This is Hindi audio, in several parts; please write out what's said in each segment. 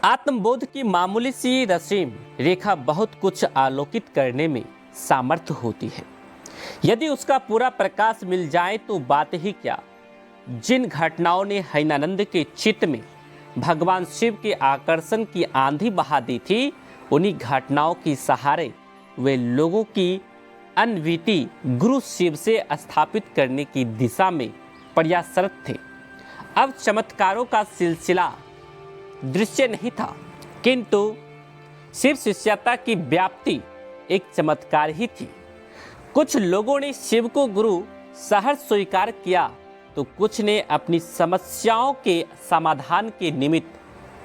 आत्मबोध की मामूली सी रस्म रेखा बहुत कुछ आलोकित करने में सामर्थ्य होती है। यदि उसका पूरा प्रकाश मिल जाए तो बात ही क्या। जिन घटनाओं ने हैनानंद के चित्त में भगवान शिव के आकर्षण की आंधी बहा दी थी, उन्हीं घटनाओं के सहारे वे लोगों की अनवीति गुरु शिव से स्थापित करने की दिशा में प्रयासरत थे। अब चमत्कारों का सिलसिला दृश्य नहीं था, किंतु शिव शिष्यता की व्याप्ति एक चमत्कार ही थी। कुछ लोगों ने शिव को गुरु सहर्ष स्वीकार किया तो कुछ ने अपनी समस्याओं के समाधान के निमित्त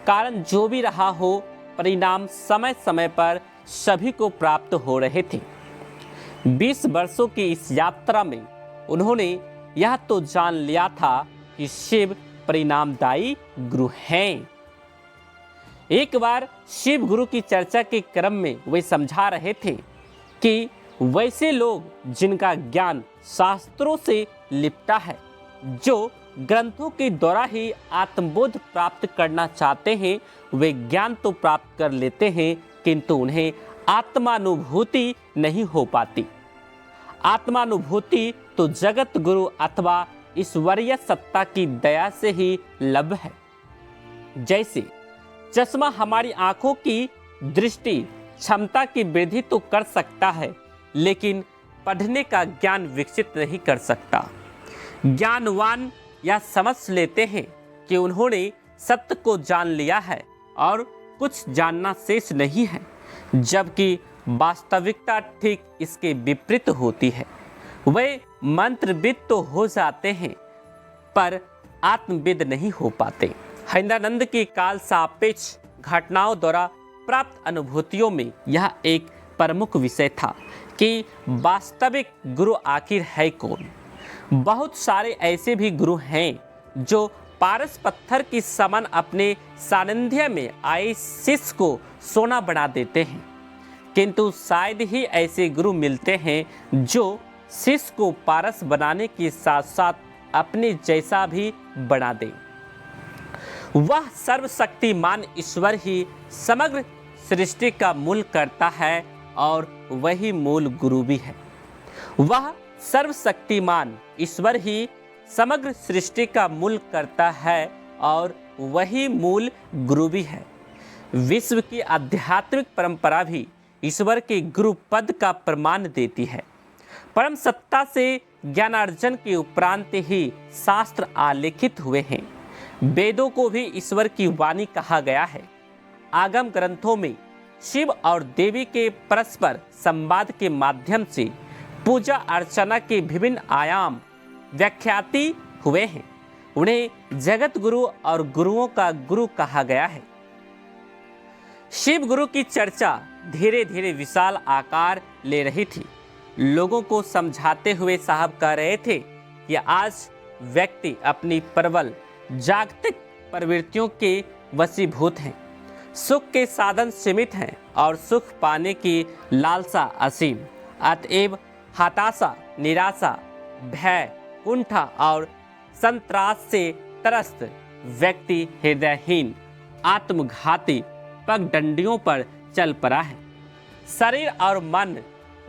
कारण जो भी रहा हो, परिणाम समय समय पर सभी को प्राप्त हो रहे थे। 20 वर्षों की इस यात्रा में उन्होंने यह तो जान लिया था कि शिव परिणामदायी गुरु हैं। एक बार शिव गुरु की चर्चा के क्रम में वे समझा रहे थे कि वैसे लोग जिनका ज्ञान शास्त्रों से लिपटा है, जो ग्रंथों के द्वारा ही आत्मबोध प्राप्त करना चाहते हैं, वे ज्ञान तो प्राप्त कर लेते हैं किंतु उन्हें आत्मानुभूति नहीं हो पाती। आत्मानुभूति तो जगत गुरु अथवा ईश्वरीय सत्ता की दया से ही लभ है। जैसे चश्मा हमारी आंखों की दृष्टि क्षमता की वृद्धि तो कर सकता है, लेकिन पढ़ने का ज्ञान विकसित नहीं कर सकता। ज्ञानवान यह समझ लेते हैं कि उन्होंने सत्य को जान लिया है और कुछ जानना शेष नहीं है, जबकि वास्तविकता ठीक इसके विपरीत होती है। वे मंत्रविद तो हो जाते हैं पर आत्मविद नहीं हो पाते। हैनानंद की काल सापेक्ष घटनाओं द्वारा प्राप्त अनुभूतियों में यह एक प्रमुख विषय था कि वास्तविक गुरु आखिर है कौन। बहुत सारे ऐसे भी गुरु हैं जो पारस पत्थर की समान अपने सानिध्य में आए शिष्य को सोना बना देते हैं, किंतु शायद ही ऐसे गुरु मिलते हैं जो शिष्य को पारस बनाने के साथ साथ अपने जैसा भी बना दे। वह सर्वशक्तिमान ईश्वर ही समग्र सृष्टि का मूल करता है और वही मूल गुरु भी है। वह सर्वशक्तिमान ईश्वर ही समग्र सृष्टि का मूल करता है और वही मूल गुरु भी है। विश्व की आध्यात्मिक परंपरा भी ईश्वर के गुरु पद का प्रमाण देती है। परम सत्ता से ज्ञानार्जन के उपरांत ही शास्त्र आलेखित हुए हैं। वेदों को भी ईश्वर की वाणी कहा गया है। आगम ग्रंथों में शिव और देवी के परस्पर संवाद के माध्यम से पूजा अर्चना के विभिन्न आयाम व्याख्याति हुए हैं। उन्हें जगत गुरु और गुरुओं का गुरु कहा गया है। शिव गुरु की चर्चा धीरे धीरे विशाल आकार ले रही थी। लोगों को समझाते हुए साहब कह रहे थे कि आज व्यक्ति अपनी प्रबल जागतिक प्रवृत्तियों के वशीभूत हैं। सुख के साधन सीमित हैं और सुख पाने की लालसा असीम। अतएव हताशा, निराशा, भय, कुंठा और संत्रास से त्रस्त व्यक्ति हृदयहीन, आत्मघाती पगडंडियों पर चल पड़ा है। शरीर और मन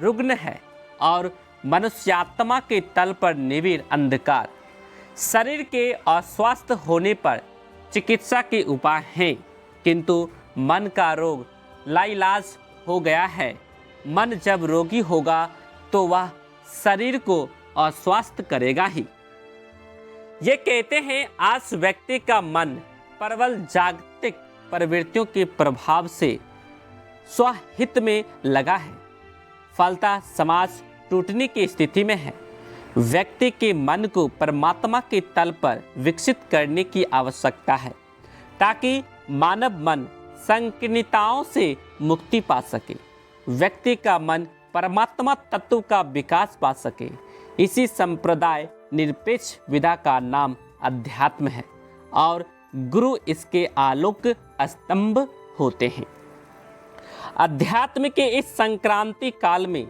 रुग्ण है और मनुष्यात्मा के तल पर निबिड़ अंधकार। शरीर के अस्वस्थ होने पर चिकित्सा के उपाय हैं, किंतु मन का रोग लाइलाज हो गया है। मन जब रोगी होगा तो वह शरीर को अस्वस्थ करेगा ही। ये कहते हैं आज व्यक्ति का मन प्रबल जागतिक प्रवृत्तियों के प्रभाव से स्वहित में लगा है। फलता समाज टूटने की स्थिति में है। व्यक्ति के मन को परमात्मा के तल पर विकसित करने की आवश्यकता है ताकि मानव मन संकीर्णताओं से मुक्ति पा सके, व्यक्ति का मन परमात्मा तत्व का विकास पा सके। इसी संप्रदाय निरपेक्ष विधा का नाम अध्यात्म है और गुरु इसके आलोक स्तंभ होते हैं। अध्यात्म के इस संक्रांति काल में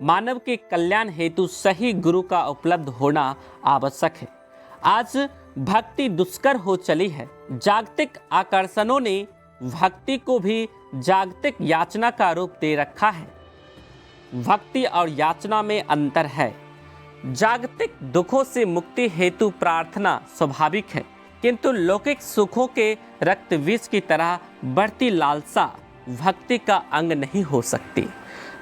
मानव के कल्याण हेतु सही गुरु का उपलब्ध होना आवश्यक है। आज भक्ति दुष्कर हो चली है। जागतिक आकर्षणों ने भक्ति को भी जागतिक याचना का रूप दे रखा है। भक्ति और याचना में अंतर है। जागतिक दुखों से मुक्ति हेतु प्रार्थना स्वाभाविक है, किंतु लौकिक सुखों के रक्त विष की तरह बढ़ती लालसा भक्ति का अंग नहीं हो सकती।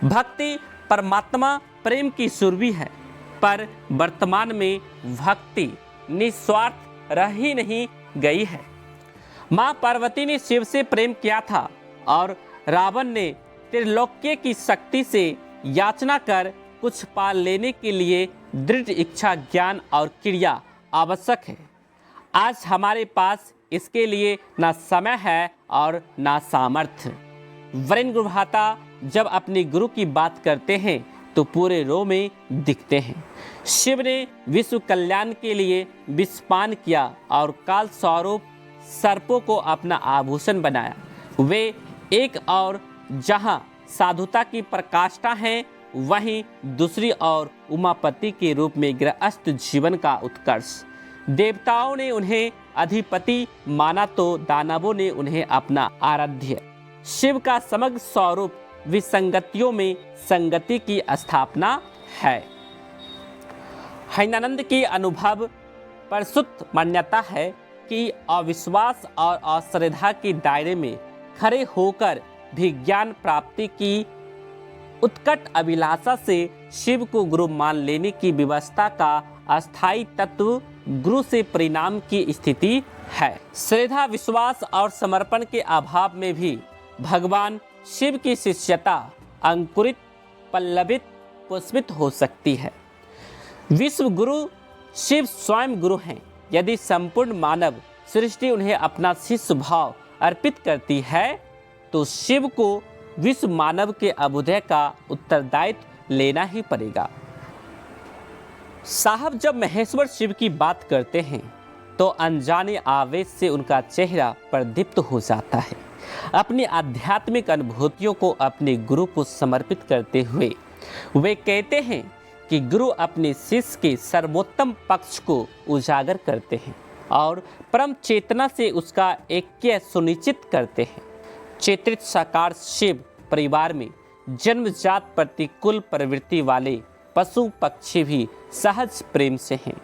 भक्ति परमात्मा प्रेम की सुरभि है, पर वर्तमान में भक्ति निस्वार्थ रह ही नहीं गई है। माँ पार्वती ने शिव से प्रेम किया था और रावण ने त्रिलोक्य की शक्ति से याचना कर कुछ पा लेने के लिए दृढ़ इच्छा, ज्ञान और क्रिया आवश्यक है। आज हमारे पास इसके लिए ना समय है और ना सामर्थ्य। वरेण्य गुरुभ्राता जब अपने गुरु की बात करते हैं तो पूरे रो में दिखते हैं। शिव ने विश्व कल्याण के लिए विषपान किया और काल स्वरूप सर्पों को अपना आभूषण बनाया। वे एक और जहां साधुता की प्रकाष्ठा है, वहीं दूसरी ओर उमापति के रूप में गृहस्थ जीवन का उत्कर्ष। देवताओं ने उन्हें अधिपति माना तो दानवों ने उन्हें अपना आराध्य। शिव का समग्र स्वरूप विसंगतियों में संगति की स्थापना है। हैनानंद की अनुभव प्रसूत मान्यता है कि अविश्वास और अश्रद्धा के दायरे में खड़े होकर भी ज्ञान प्राप्ति की उत्कट अभिलाषा से शिव को गुरु मान लेने की व्यवस्था का अस्थायी तत्व गुरु से परिणाम की स्थिति है। श्रद्धा, विश्वास और समर्पण के अभाव में भी भगवान शिव की शिष्यता अंकुरित, पल्लवित, पुष्पित हो सकती है। विश्व गुरु शिव स्वयं गुरु हैं। यदि संपूर्ण मानव सृष्टि उन्हें अपना शिष्य भाव अर्पित करती है तो शिव को विश्व मानव के अभ्युदय का उत्तरदायित्व लेना ही पड़ेगा। साहब जब महेश्वर शिव की बात करते हैं तो अनजाने आवेश से उनका चेहरा प्रदीप्त हो जाता है। अपनी आध्यात्मिक अनुभूतियों को अपने गुरु को समर्पित करते हुए वे कहते हैं कि गुरु अपने शिष्य के सर्वोत्तम पक्ष को उजागर करते हैं और परम चेतना से उसका ऐक्य सुनिश्चित करते हैं। चेतित साकार शिव परिवार में जन्मजात प्रतिकूल प्रवृत्ति वाले पशु पक्षी भी सहज प्रेम से हैं।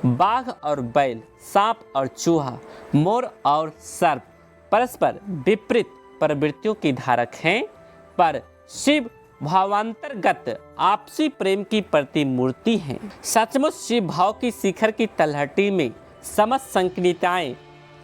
बाघ और बैल, सांप और चूहा, मोर और सर्प परस्पर विपरीत प्रवृत्तियों के धारक हैं, पर शिव भावांतर्गत आपसी प्रेम की प्रतिमूर्ति हैं। सचमुच शिव भाव की शिखर की तलहटी में समस्त संकीर्णताएं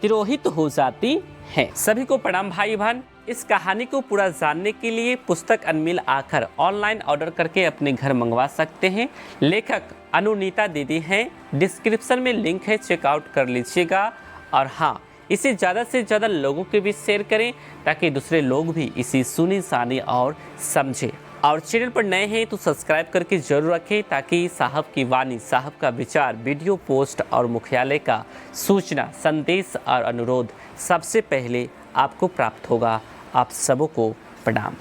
तिरोहित हो जाती हैं। सभी को प्रणाम भाई बहन। इस कहानी को पूरा जानने के लिए पुस्तक अनमिल आखर ऑनलाइन ऑर्डर करके अपने घर मंगवा सकते हैं। लेखक अनुनीता दीदी हैं। डिस्क्रिप्शन में लिंक है, चेकआउट कर लीजिएगा। और हाँ, इसे ज़्यादा से ज़्यादा लोगों के बीच शेयर करें ताकि दूसरे लोग भी इसे सुने, जाने और समझें। और चैनल पर नए हैं तो सब्सक्राइब करके जरूर रखें ताकि साहब की वाणी, साहब का विचार, वीडियो पोस्ट और मुख्यालय का सूचना, संदेश और अनुरोध सबसे पहले आपको प्राप्त होगा। आप सबों को प्रणाम।